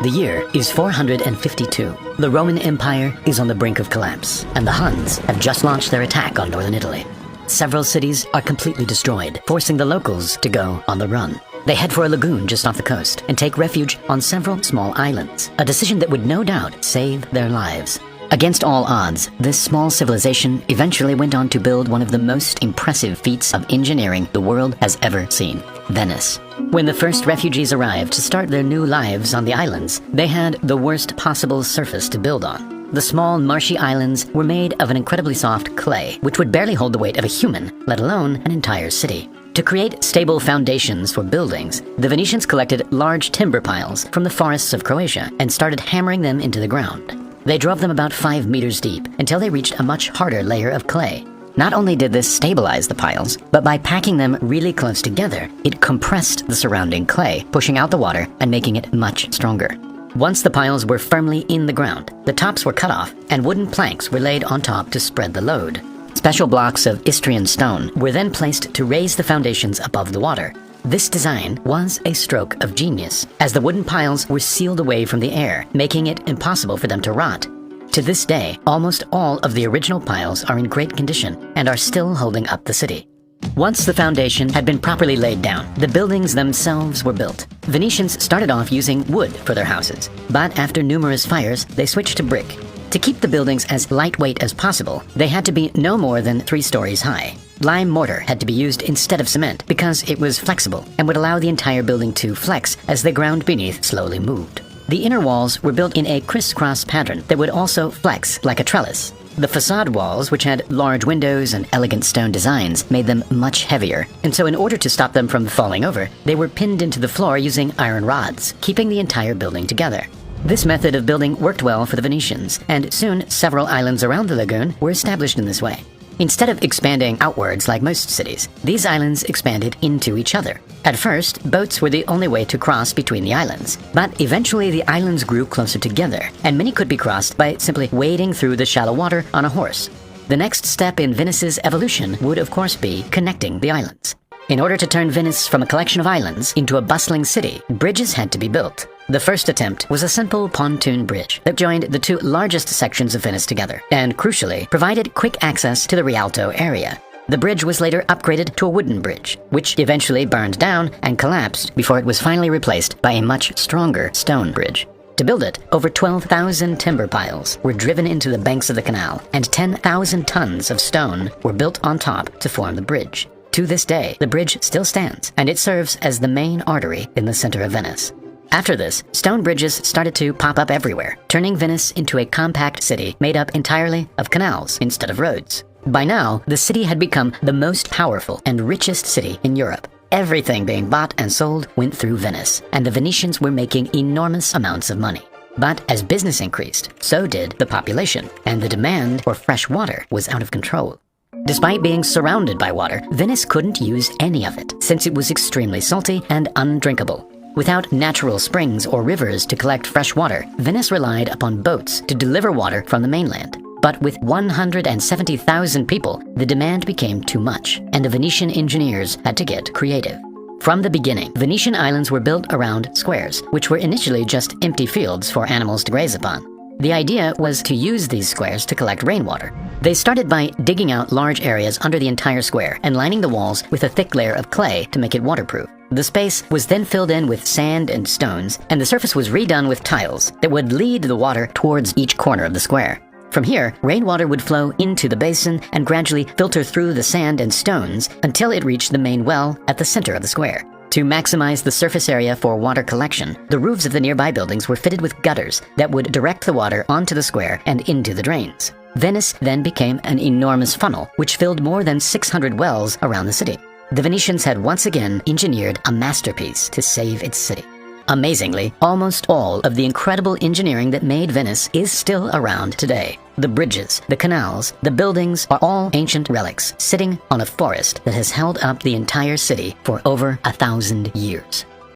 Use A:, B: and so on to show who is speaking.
A: The year is 452. The Roman Empire is on the brink of collapse, and the Huns have just launched their attack on northern Italy. Several cities are completely destroyed, forcing the locals to go on the run. They head for a lagoon just off the coast and take refuge on several small islands, a decision that would no doubt save their lives. Against all odds, this small civilization eventually went on to build one of the most impressive feats of engineering the world has ever seen: Venice. When the first refugees arrived to start their new lives on the islands, they had the worst possible surface to build on. The small marshy islands were made of an incredibly soft clay, which would barely hold the weight of a human, let alone an entire city. To create stable foundations for buildings, the Venetians collected large timber piles from the forests of Croatia and started hammering them into the ground. They drove them about 5 meters deep until they reached a much harder layer of clay. Not only did this stabilize the piles, but by packing them really close together, it compressed the surrounding clay, pushing out the water and making it much stronger. Once the piles were firmly in the ground, the tops were cut off and wooden planks were laid on top to spread the load. Special blocks of Istrian stone were then placed to raise the foundations above the water. This design was a stroke of genius, as the wooden piles were sealed away from the air, making it impossible for them to rot. To this day, almost all of the original piles are in great condition and are still holding up the city. Once the foundation had been properly laid down, the buildings themselves were built. Venetians started off using wood for their houses, but after numerous fires, they switched to brick. To keep the buildings as lightweight as possible, they had to be no more than 3 stories high. Lime mortar had to be used instead of cement because it was flexible and would allow the entire building to flex as the ground beneath slowly moved. The inner walls were built in a crisscross pattern that would also flex like a trellis. The facade walls, which had large windows and elegant stone designs, made them much heavier, and so in order to stop them from falling over, they were pinned into the floor using iron rods, keeping the entire building together. This method of building worked well for the Venetians, and soon several islands around the lagoon were established in this way. Instead of expanding outwards like most cities, these islands expanded into each other. At first, boats were the only way to cross between the islands, but eventually the islands grew closer together, and many could be crossed by simply wading through the shallow water on a horse. The next step in Venice's evolution would of course be connecting the islands. In order to turn Venice from a collection of islands into a bustling city, bridges had to be built. The first attempt was a simple pontoon bridge that joined the 2 largest sections of Venice together, and crucially, provided quick access to the Rialto area. The bridge was later upgraded to a wooden bridge, which eventually burned down and collapsed before it was finally replaced by a much stronger stone bridge. To build it, over 12,000 timber piles were driven into the banks of the canal, and 10,000 tons of stone were built on top to form the bridge. To this day, the bridge still stands, and it serves as the main artery in the center of Venice. After this, stone bridges started to pop up everywhere, turning Venice into a compact city made up entirely of canals instead of roads. By now, the city had become the most powerful and richest city in Europe. Everything being bought and sold went through Venice, and the Venetians were making enormous amounts of money. But as business increased, so did the population, and the demand for fresh water was out of control. Despite being surrounded by water, Venice couldn't use any of it, since it was extremely salty and undrinkable. Without natural springs or rivers to collect fresh water, Venice relied upon boats to deliver water from the mainland. But with 170,000 people, the demand became too much, and the Venetian engineers had to get creative. From the beginning, Venetian islands were built around squares, which were initially just empty fields for animals to graze upon. The idea was to use these squares to collect rainwater. They started by digging out large areas under the entire square and lining the walls with a thick layer of clay to make it waterproof. The space was then filled in with sand and stones, and the surface was redone with tiles that would lead the water towards each corner of the square. From here, rainwater would flow into the basin and gradually filter through the sand and stones until it reached the main well at the center of the square. To maximize the surface area for water collection, the roofs of the nearby buildings were fitted with gutters that would direct the water onto the square and into the drains. Venice then became an enormous funnel, which filled more than 600 wells around the city. The Venetians had once again engineered a masterpiece to save its city. Amazingly, almost all of the incredible engineering that made Venice is still around today. The bridges, the canals, the buildings are all ancient relics sitting on a forest that has held up the entire city for over 1,000 years.